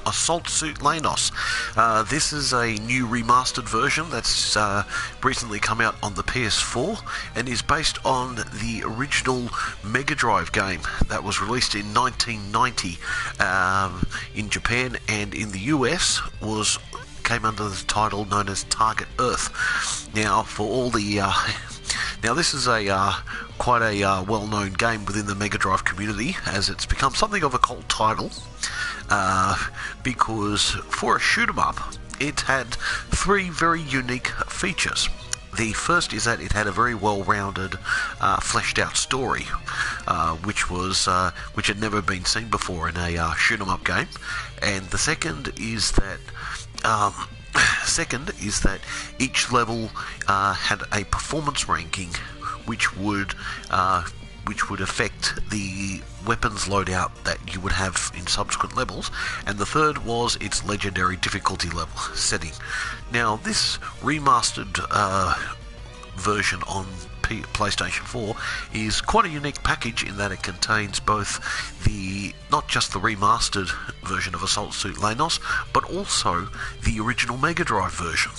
Assault Suit Leynos. This is a new remastered version that's recently come out on the PS4 and is based on the original Mega Drive game that was released in 1990 in Japan, and in the US came under the title known as Target Earth. Now, for all the now this is a quite a well-known game within the Mega Drive community, as it's become something of a cult title, because for a shoot-'em-up it had three very unique features. The first is that it had a very well-rounded, fleshed-out story, which had never been seen before in a shoot-'em-up game. And the second is that each level had a performance ranking, which would affect the weapons loadout that you would have in subsequent levels. And the third was its legendary difficulty level setting. Now, this remastered version on PlayStation 4 is quite a unique package in that it contains both not just the remastered version of Assault Suit Leynos, but also the original Mega Drive version.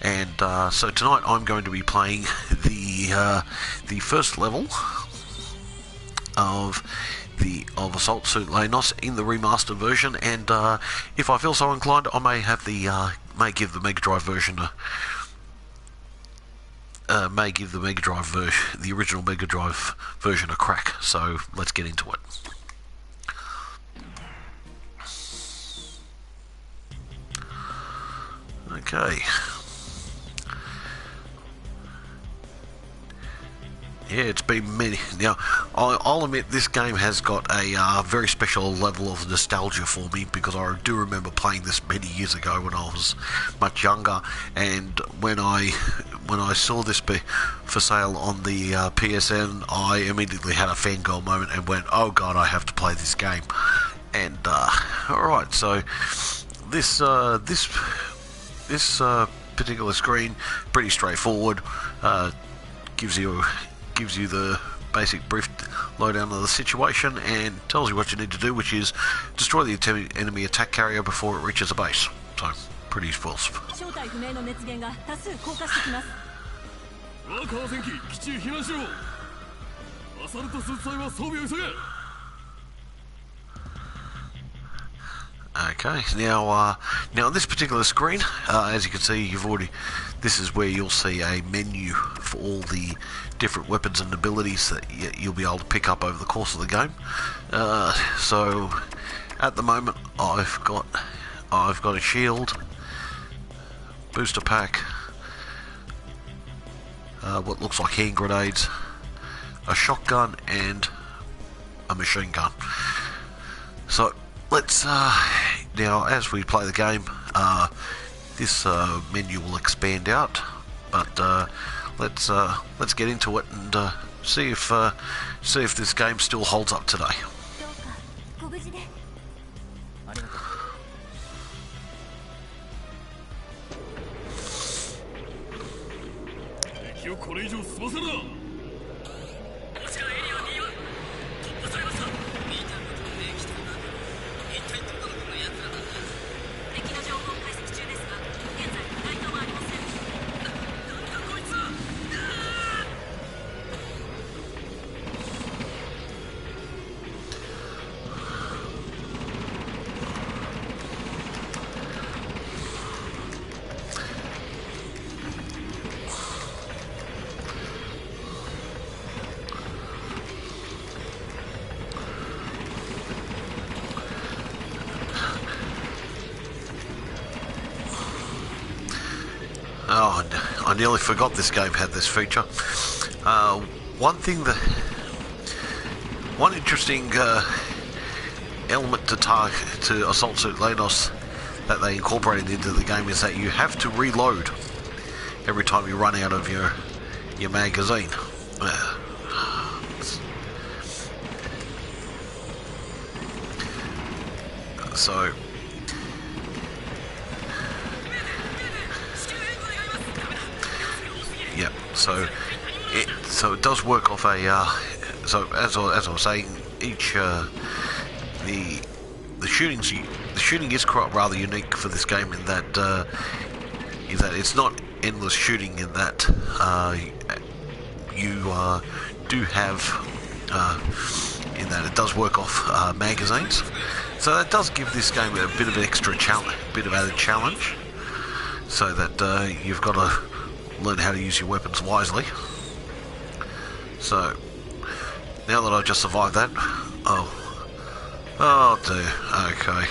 And so tonight I'm going to be playing the first level of Assault Suit Leynos in the remastered version, and if I feel so inclined, I may have give the Mega Drive version the original Mega Drive version a crack. So let's get into it. Okay. Yeah, it's been many. Now, I'll admit this game has got a very special level of nostalgia for me, because I do remember playing this many years ago when I was much younger, and when I saw this be for sale on the PSN, I immediately had a fangirl moment and went, "Oh God, I have to play this game." And all right, so this particular screen, pretty straightforward, gives you the basic brief lowdown of the situation and tells you what you need to do, which is destroy the enemy attack carrier before it reaches a base. So, pretty useful. Okay, now on this particular screen, as you can see, this is where you'll see a menu for all the different weapons and abilities that you'll be able to pick up over the course of the game. So at the moment, I've got a shield, booster pack, what looks like hand grenades, a shotgun, and a machine gun. So let's now, as we play the game, this menu will expand out, but let's get into it and see if this game still holds up today. Oh, I nearly forgot this game had this feature. One interesting element to Assault Suit Leynos that they incorporated into the game is that you have to reload every time you run out of your magazine. So yeah, so it does work off a so as I was saying, each the shooting shooting is quite rather unique for this game in that it's not endless shooting, in that you do have in that it does work off magazines, so that does give this game a bit of an extra challenge, a bit of added challenge, so that you've got to learn how to use your weapons wisely. So now that I've just survived that, oh dear, okay.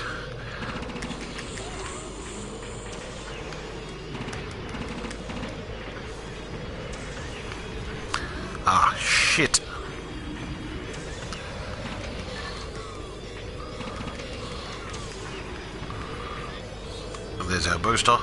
Ah, shit. And there's our booster.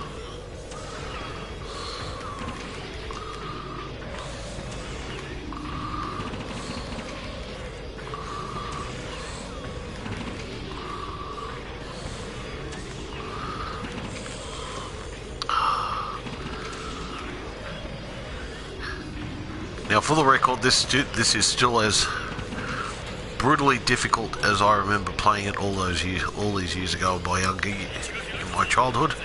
Now, for the record, this is still as brutally difficult as I remember playing it all these years ago in my childhood.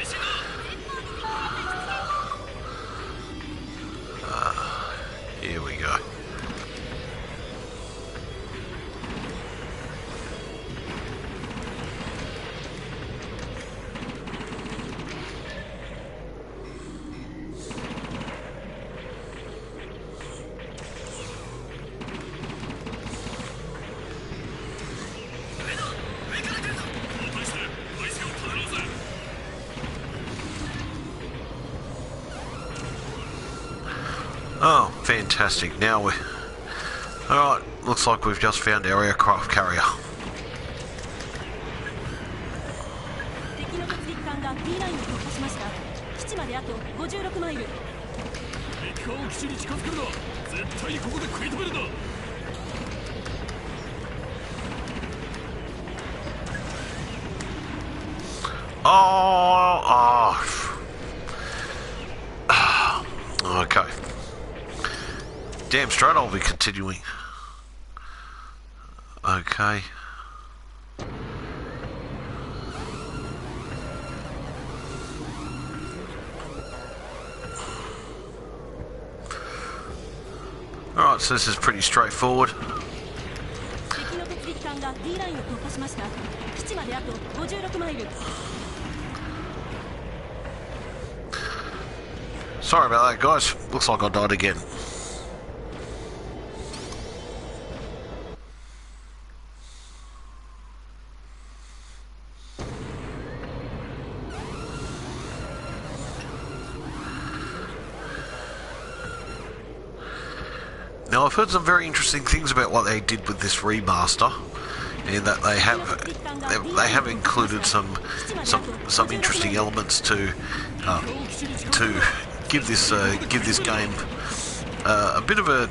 Here we go. Oh, fantastic. Now we're... Alright, looks like we've just found our aircraft carrier. Okay. Damn straight I'll be continuing. Okay. Alright, so this is pretty straightforward. Sorry about that, guys. Looks like I died again. Now, I've heard some very interesting things about what they did with this remaster, in that they have included some interesting elements to give this game a bit of a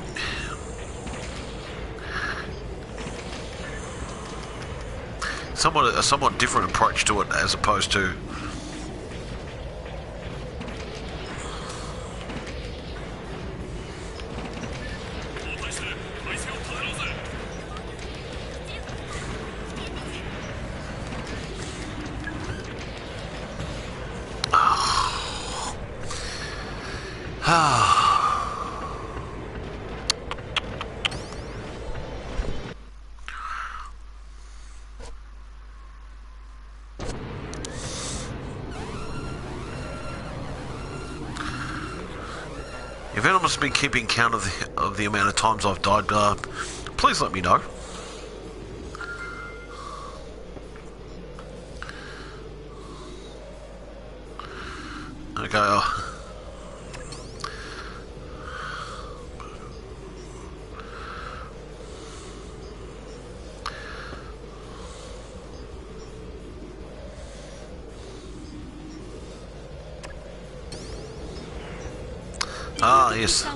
somewhat different approach to it, as opposed to if anyone's been keeping count of the amount of times I've died, please let me know. Okay. Ah, yes.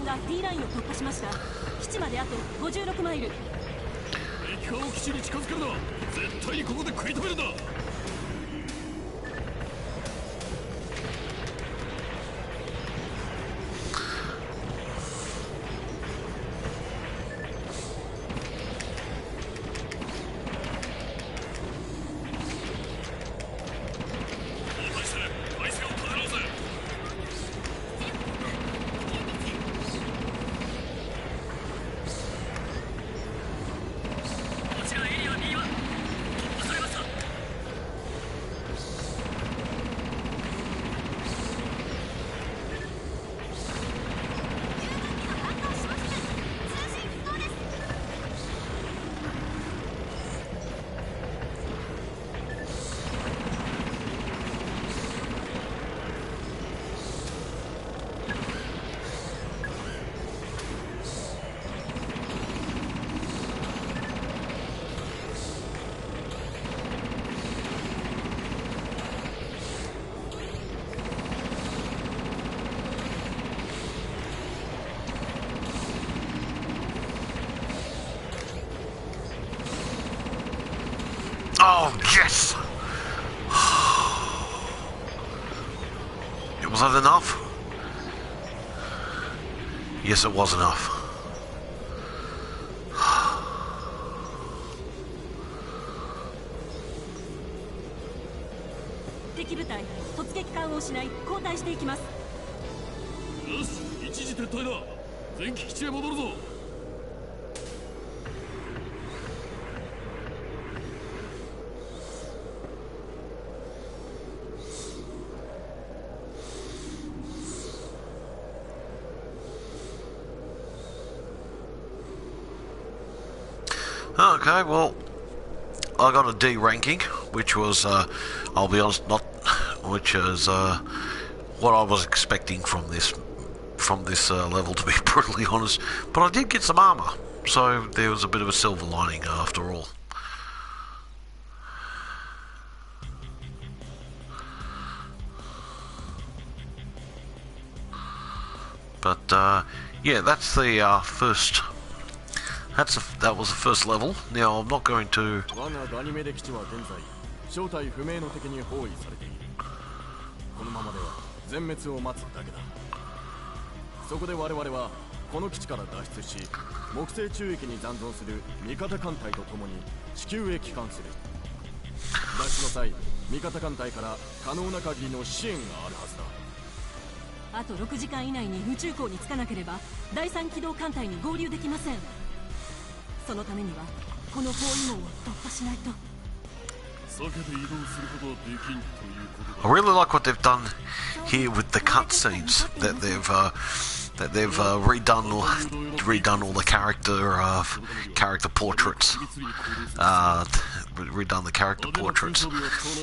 Oh, yes! Was that enough? Yes, it was enough. Okay, well, I got a D ranking, which was, I'll be honest, which is what I was expecting from this level, to be brutally honest. But I did get some armour, so there was a bit of a silver lining after all. But yeah, that's the first. That was the first level. Now I'm not going to. I really like what they've done here with the cutscenes. That they've redone all the character portraits. Redone the character portraits,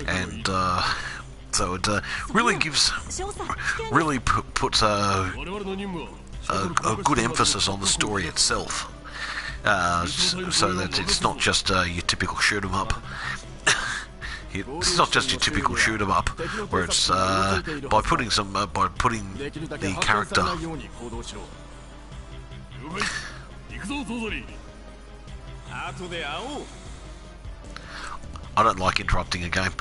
and so it really puts a good emphasis on the story itself. So that it's not just your typical shoot 'em up. It's not just your typical shoot 'em up, where it's by putting the character. I don't like interrupting a game.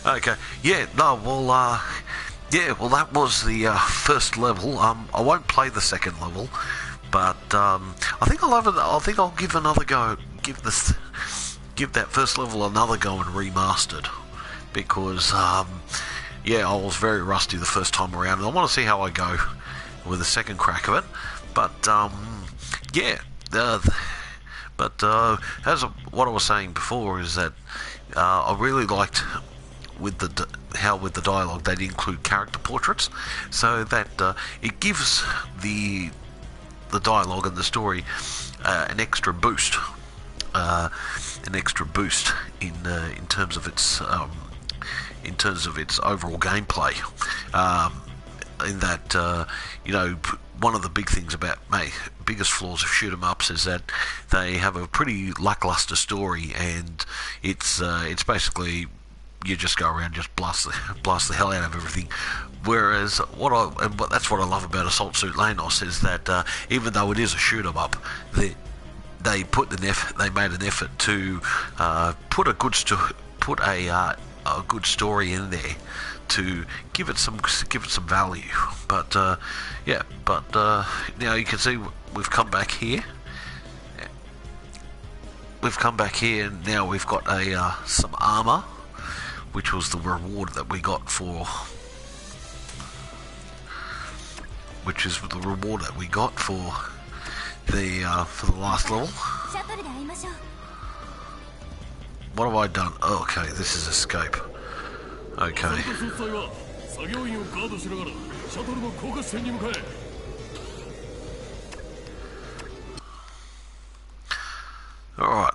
Okay, yeah, no, well, yeah, well, that was the first level. I won't play the second level. But I think I'll have it. I think I'll give another go. Give that first level another go and remastered, because yeah, I was very rusty the first time around, and I want to see how I go with the second crack of it. But yeah, as what I was saying before is that I really liked with the dialogue they'd include character portraits, so that it gives the dialogue and the story an extra boost in terms of its overall gameplay. In that you know, one of the big things about biggest flaws of shoot 'em ups is that they have a pretty lackluster story, and it's basically you just go around just blast the hell out of everything. Whereas that's what I love about Assault Suit Leynos is that even though it is a shoot 'em up, they made an effort to put a good story in there to give it some value. But yeah, now you can see we've come back here. And now we've got some armor, which was the reward that we got for. Which is the reward that we got for the last level. What have I done? Oh, okay, this is escape. Okay. Alright.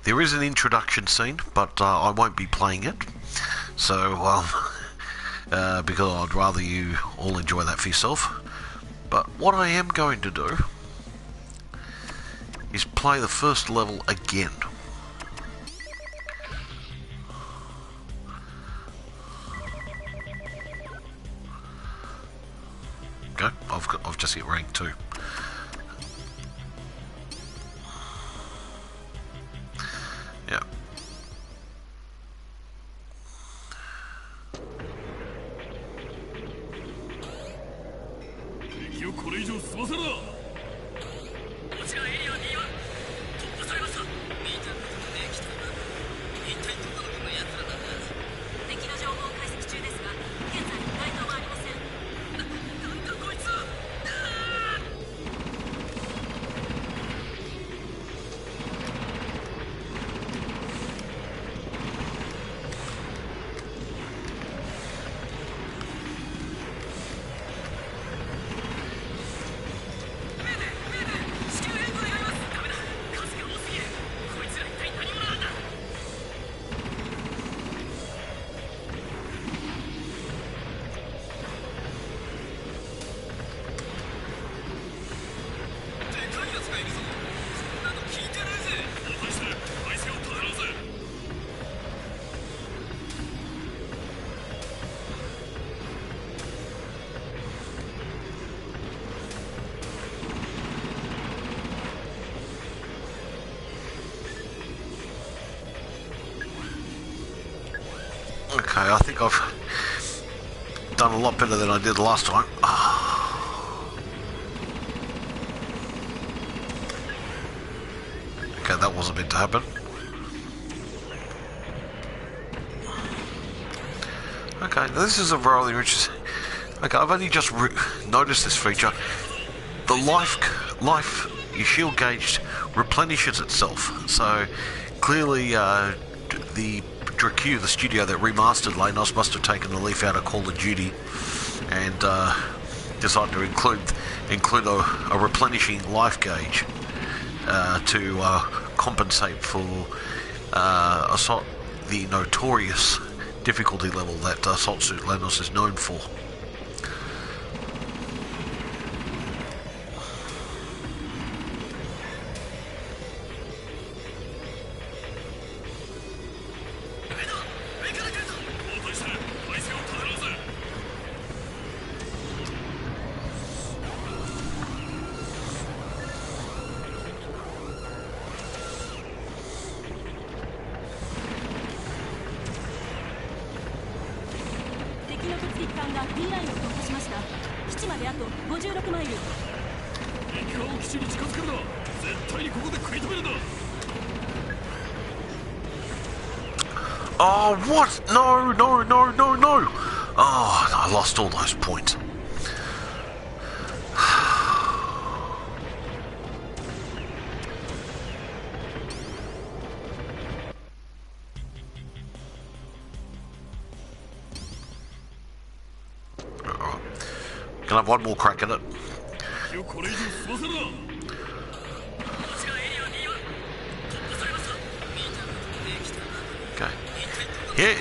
There is an introduction scene, but I won't be playing it. So, because I'd rather you all enjoy that for yourself. But what I am going to do is play the first level again. Okay, I've just hit rank 2. Yeah. Okay, I think I've done a lot better than I did last time. Okay, that wasn't meant to happen. Okay, this is a really interesting... Okay, I've only just noticed this feature. The life, your shield gauge replenishes itself. So, clearly, the Devereux, the studio that remastered Leynos, must have taken the leaf out of Call of Duty and decided to include a replenishing life gauge to compensate for the notorious difficulty level that Assault Suit Leynos is known for. Oh, what? No, no, no, no, no! Oh, I lost all those points. Can I have one more crack at it? Okay. Yeah,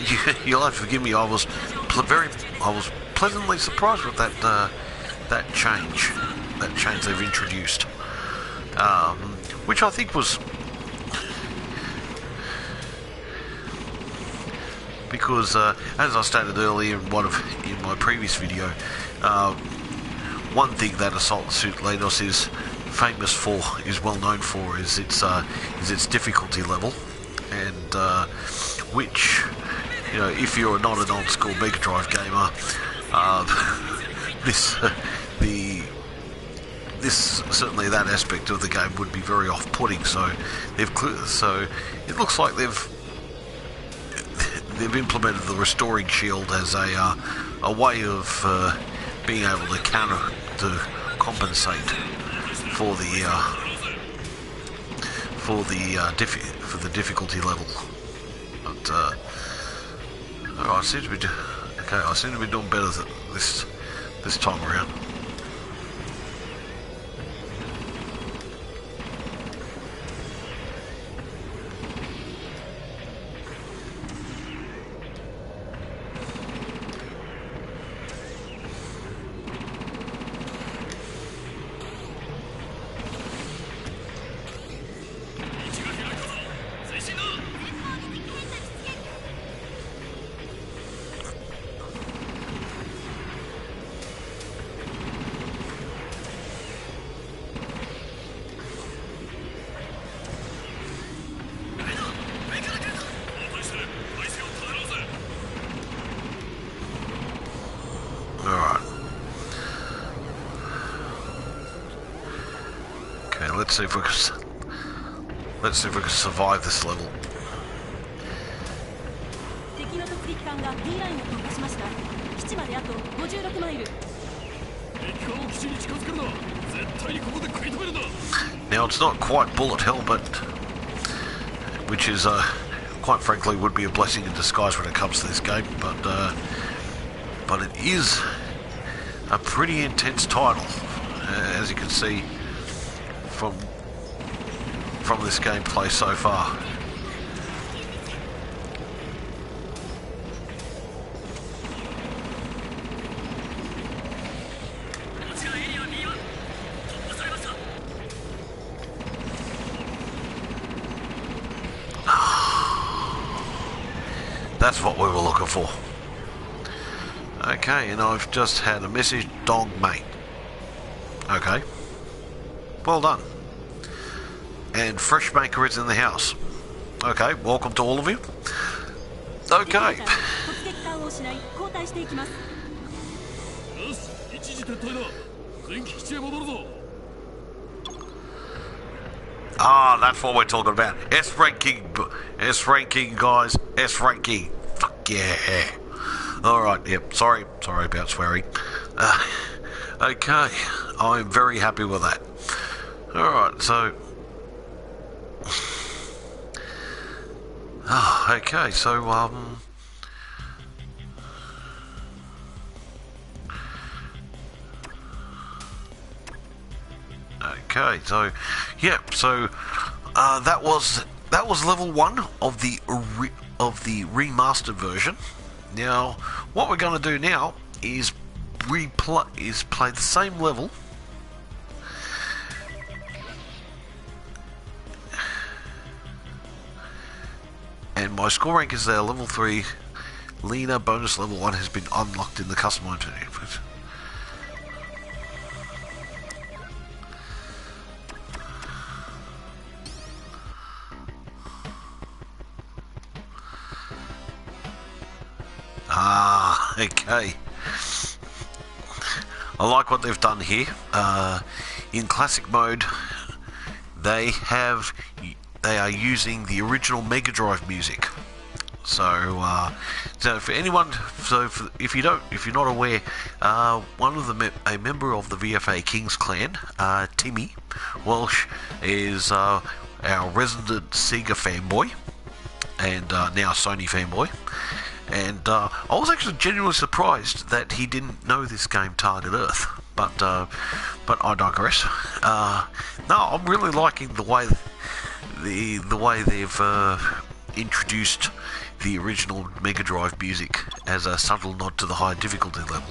you'll have to forgive me. I was pleasantly surprised with that change they've introduced, which I think was because, as I stated earlier in my previous video, one thing that Assault Suit Leynos is famous for, is well known for, is its difficulty level, and which, you know, if you're not an old school Mega Drive gamer, this certainly that aspect of the game would be very off-putting. So it looks like they've implemented the restoring shield as a way of being able to compensate for the difficulty level. But I seem to be doing better this time around. Okay, let's see if we can survive this level. Now it's not quite bullet hell, but which is quite frankly would be a blessing in disguise when it comes to this game, but it is a pretty intense title, as you can see from this gameplay so far. That's what we were looking for. Okay, and I've just had a message, dog mate. Okay. Well done. And Fresh Maker is in the house. Okay, welcome to all of you. Okay. Ah, that's what we're talking about. S ranking, guys. S ranking. Fuck yeah. Alright, yep, sorry about swearing. Okay, I'm very happy with that. Alright, so... okay, so, okay, so, yep, so, that was level 1 of the remastered version. Now, what we're going to do now is play the same level, and my score rank is there. Level 3, Lena bonus level 1 has been unlocked in the customized menu. Okay. I like what they've done here. In classic mode, they are using the original Mega Drive music. So, so for anyone, if you're not aware, a member of the VFA Kings clan, Timmi, Welsh, is our resident Sega fanboy, and now Sony fanboy. And I was actually genuinely surprised that he didn't know this game Target Earth, but I digress. No, I'm really liking the way they've introduced the original Mega Drive music as a subtle nod to the high difficulty level.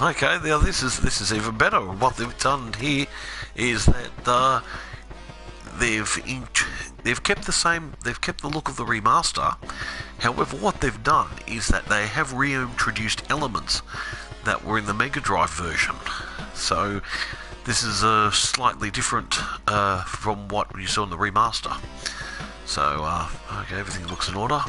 Okay, now this is even better. What they've done here is that they've kept the look of the remaster. However, what they've done is that they have reintroduced elements that were in the Mega Drive version. So this is slightly different from what you saw in the remaster. So okay, everything looks in order.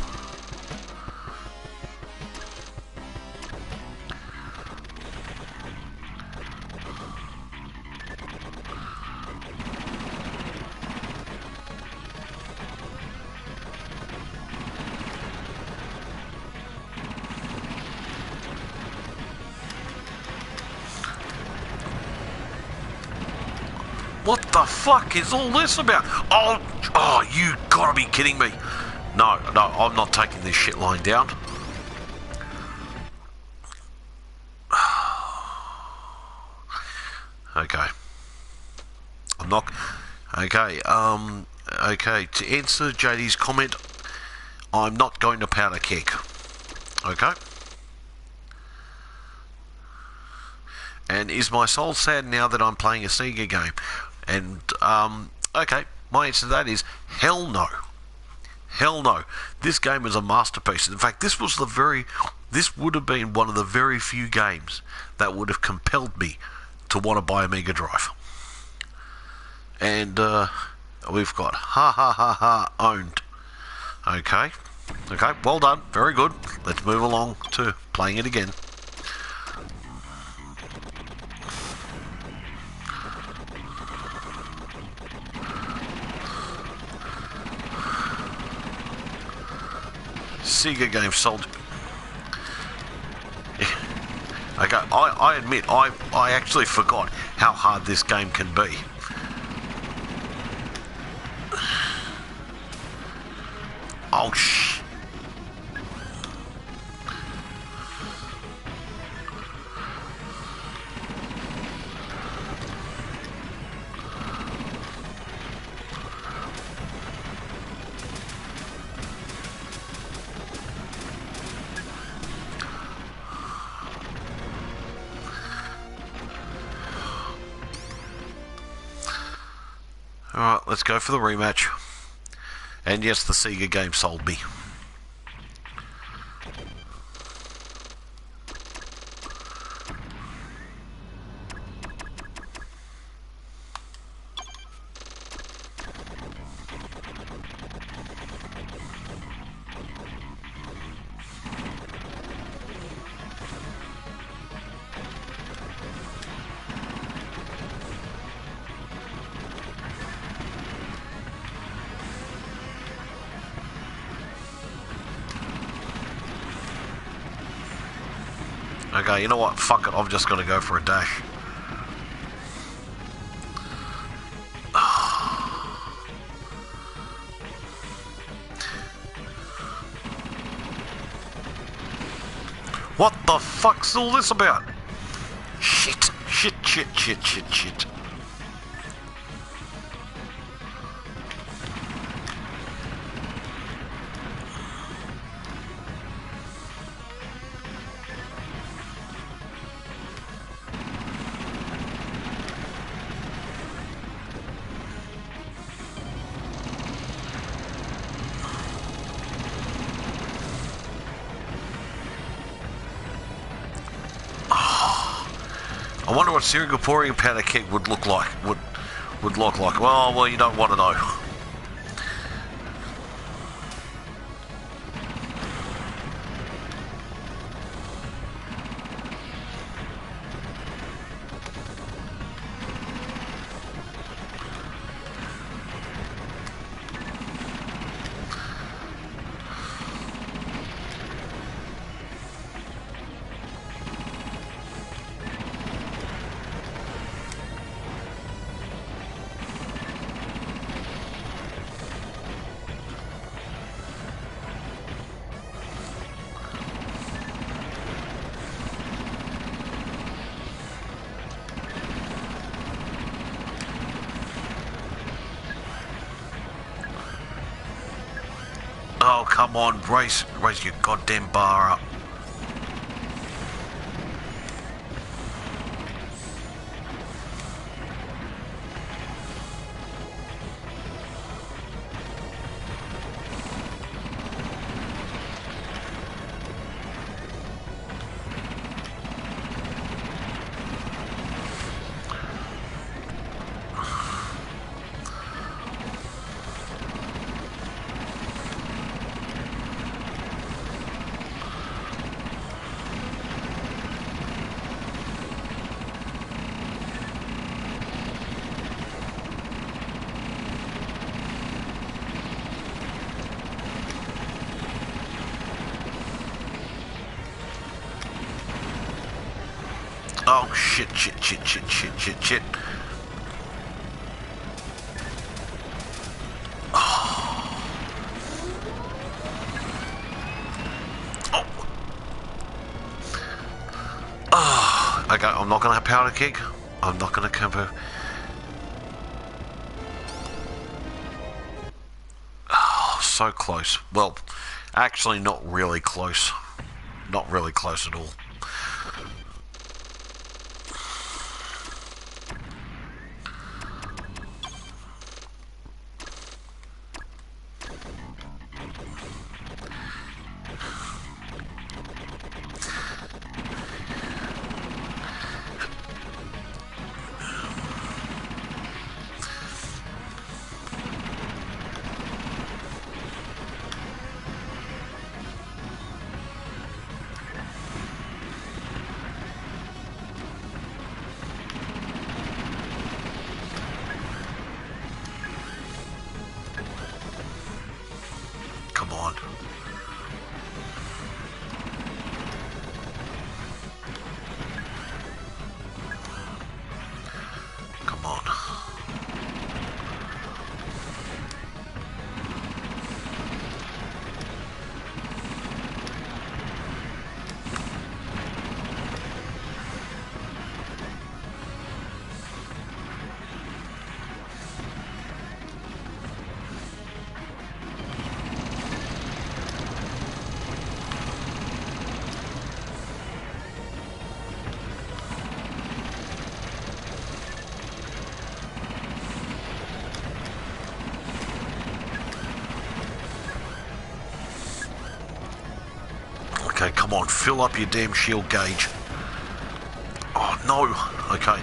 What the fuck is all this about? Oh, you gotta be kidding me. No, I'm not taking this shit lying down. Okay. I'm not... Okay, okay, to answer JD's comment, I'm not going to powder keg. Okay? And is my soul sad now that I'm playing a Sega game? And, okay, my answer to that is hell no. Hell no. This game is a masterpiece. In fact, this would have been one of the very few games that would have compelled me to want to buy a Mega Drive. And we've got ha ha ha ha owned. Okay, well done, very good. Let's move along to playing it again. Sega game sold. Okay, I admit, I actually forgot how hard this game can be. Oh, shh. Alright, let's go for the rematch. And yes, the Sega game sold me. Okay, you know what? Fuck it, I'm just gonna go for a dash. What the fuck's all this about? Shit. I wonder what Singaporean powder keg would look like. Would look like. Well, you don't want to know. Oh, come on, raise your goddamn bar up. Oh, shit. Oh. Oh. Okay, I'm not going to have powder keg. I'm not going to cover. Oh, so close. Well, actually not really close. Not really close at all. Okay, come on, fill up your damn shield gauge. Oh, no. Okay.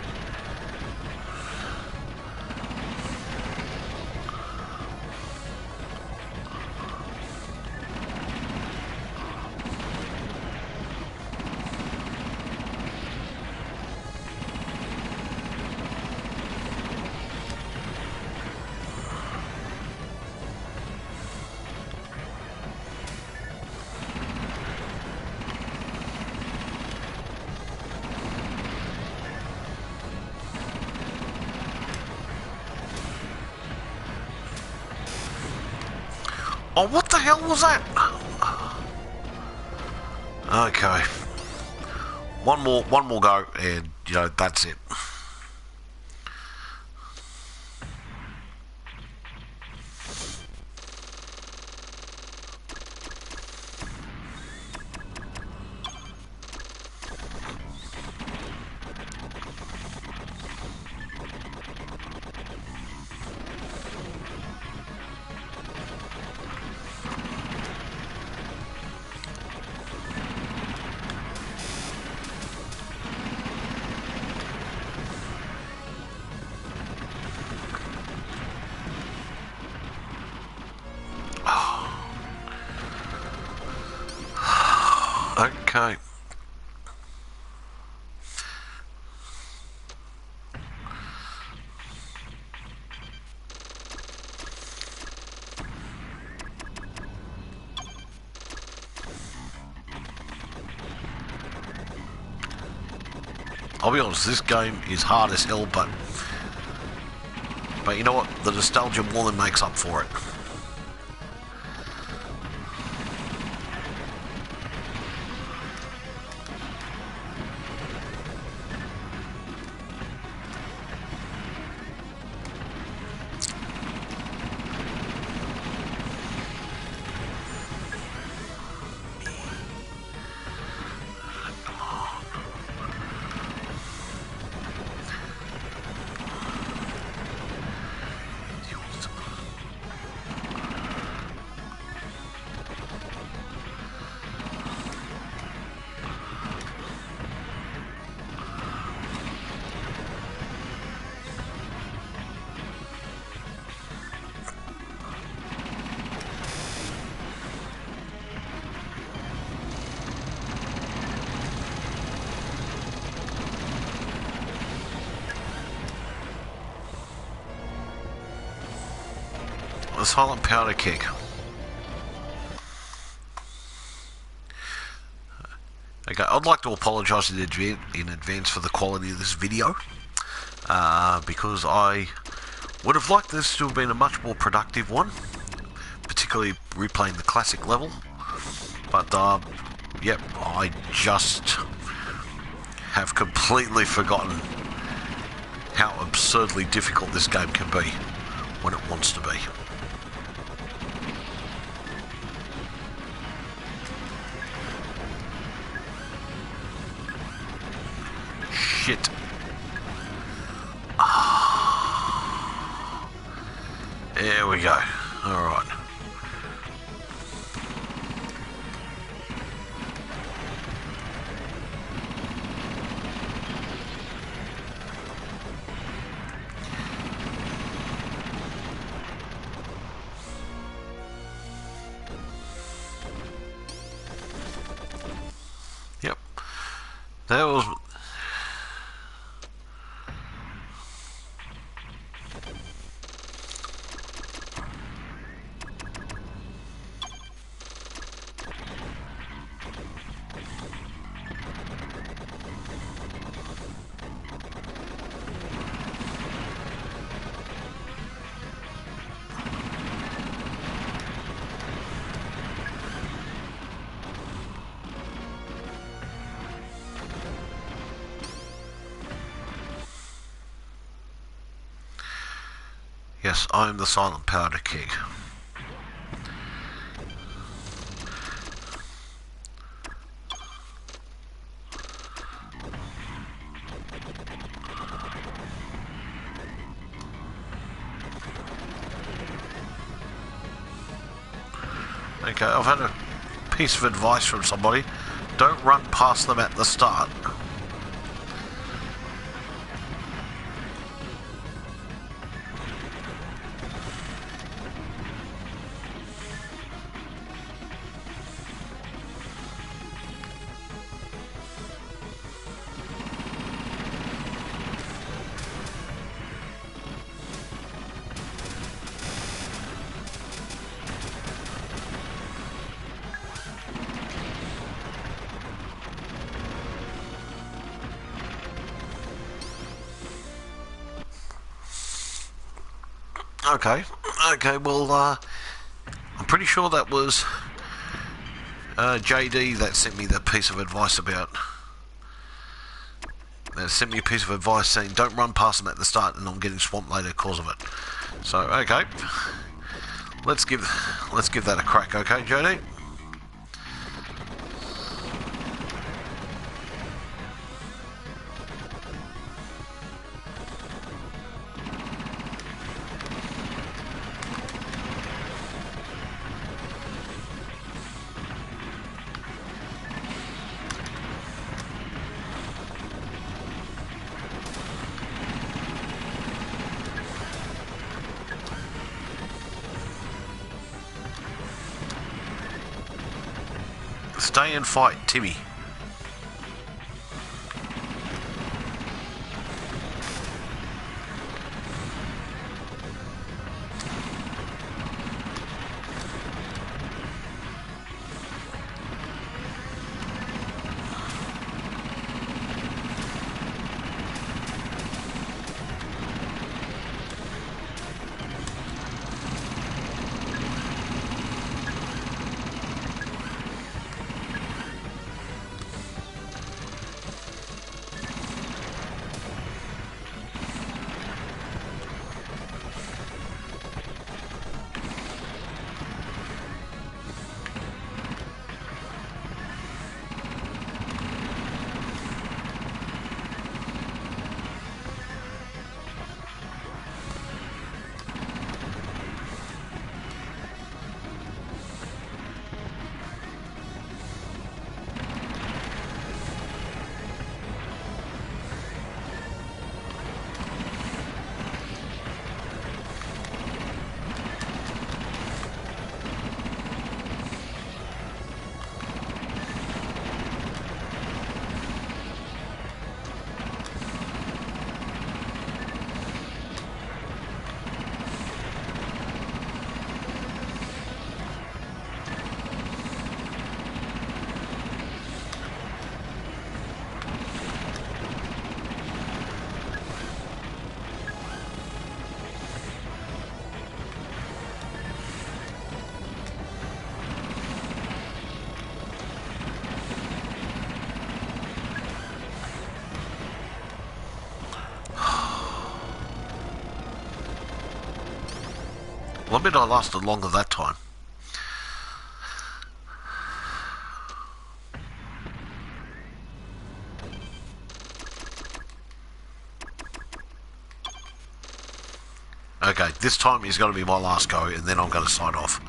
Oh, what the hell was that? Okay. One more go, and, you know, that's it. Okay. I'll be honest, this game is hard as hell, but you know what? The nostalgia more than makes up for it. The silent powder keg. Okay, I'd like to apologise in advance for the quality of this video, because I would have liked this to have been a much more productive one, particularly replaying the classic level. But yep, I just have completely forgotten how absurdly difficult this game can be when it wants to be. Shit. There we go. Alright. Yep. That was... Yes, I am the silent powder keg. Okay, I've had a piece of advice from somebody. Don't run past them at the start. Okay, well, I'm pretty sure that was JD that sent me that piece of advice about... sent me a piece of advice saying don't run past them at the start and I'm getting swamped later because of it. So, okay. Let's give that a crack, okay, JD? Stay and fight, Timmi. Well, I bet I lasted longer that time. Okay, this time is going to be my last go, and then I'm going to sign off.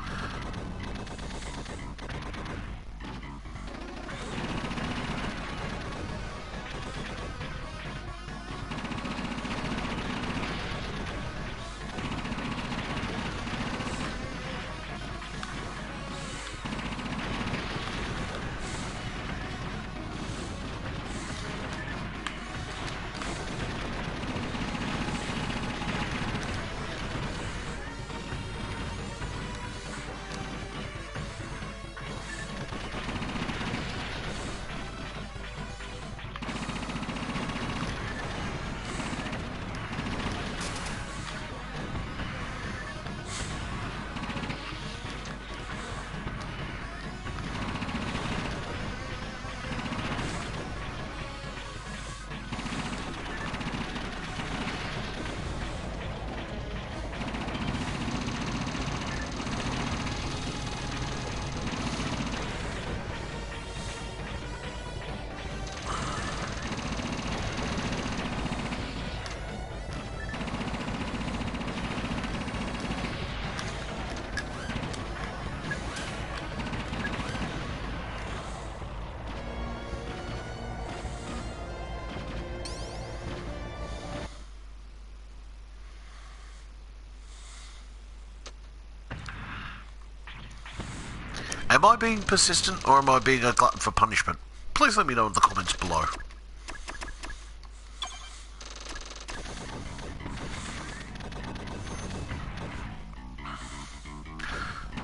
Am I being persistent or am I being a glutton for punishment? Please let me know in the comments below.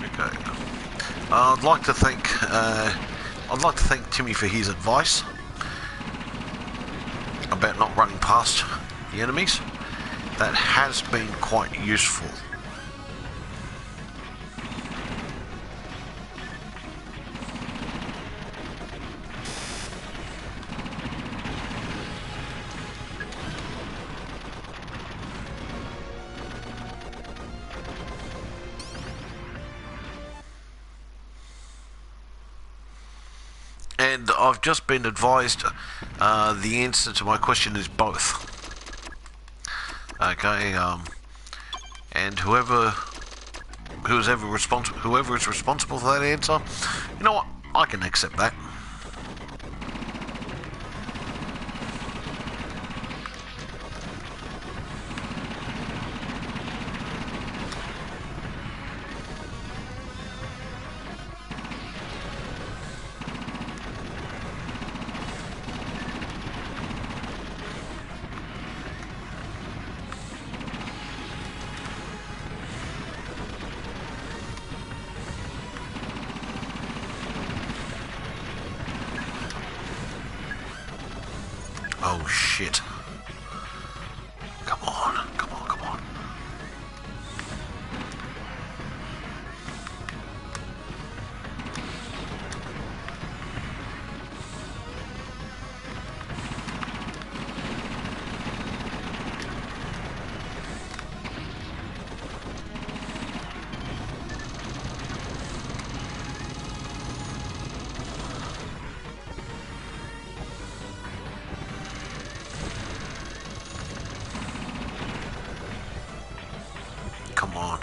Okay. I'd like to thank Timmi for his advice about not running past the enemies. That has been quite useful. And I've just been advised the answer to my question is both. Okay, and whoever is responsible for that answer, you know what? I can accept that. Oh shit. Come on, come on, come on. Come on.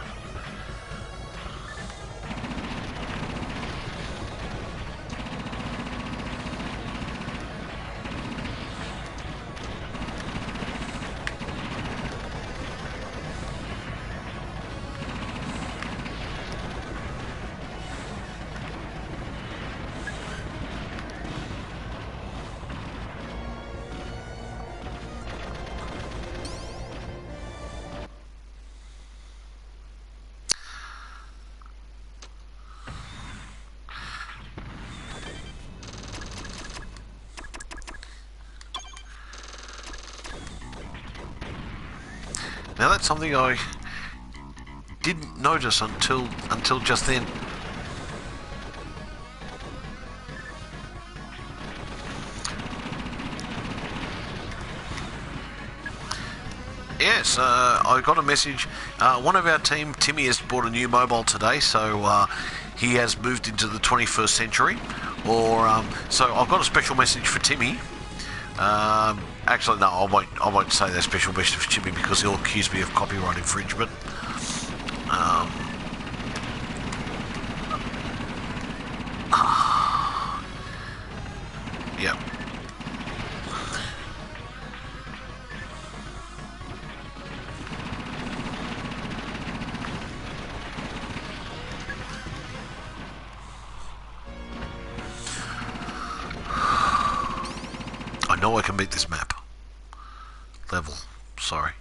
Now that's something I didn't notice until just then. Yes, I got a message. One of our team, Timmi, has bought a new mobile today, so he has moved into the 21st century. So I've got a special message for Timmi. Actually, no, I won't say that special message for Timmi because he'll accuse me of copyright infringement. Yep. I know I can beat this map. Level. Sorry.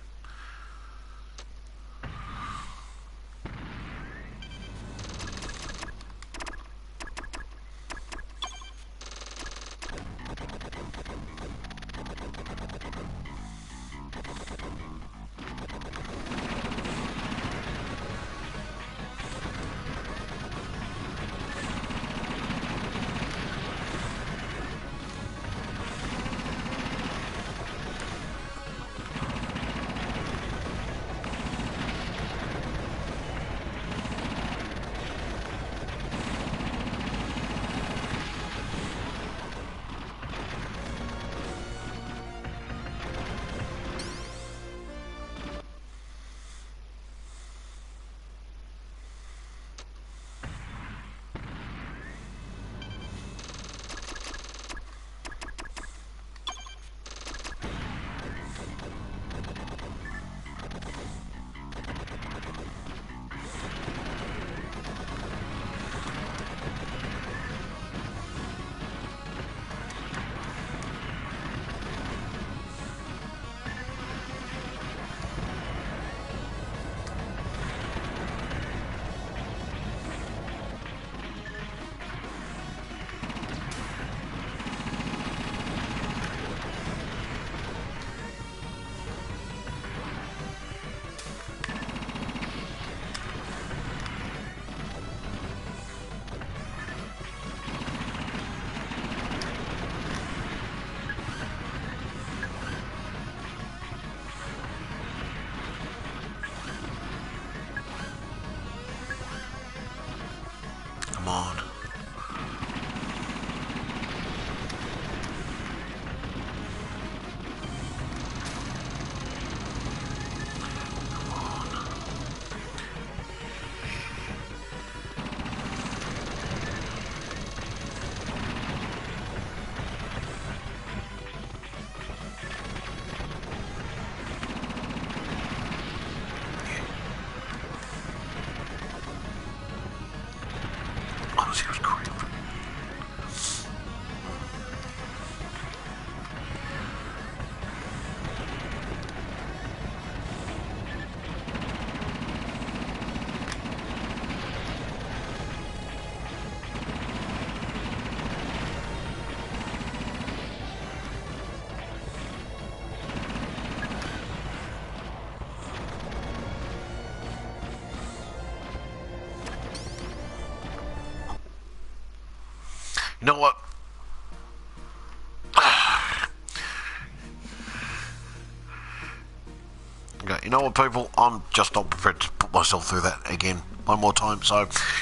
you know what, people, I'm just not prepared to put myself through that again one more time. So,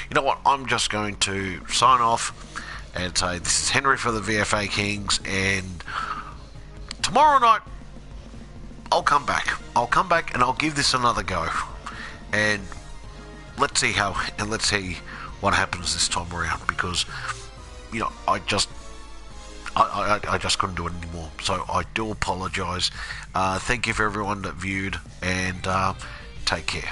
you know what, I'm just going to sign off and say this is Henry for the VFA Kings, and tomorrow night I'll come back. I'll come back and I'll give this another go, and let's see what happens this time around, because you know I just couldn't do it anymore. So I do apologise. Thank you for everyone that viewed, and take care.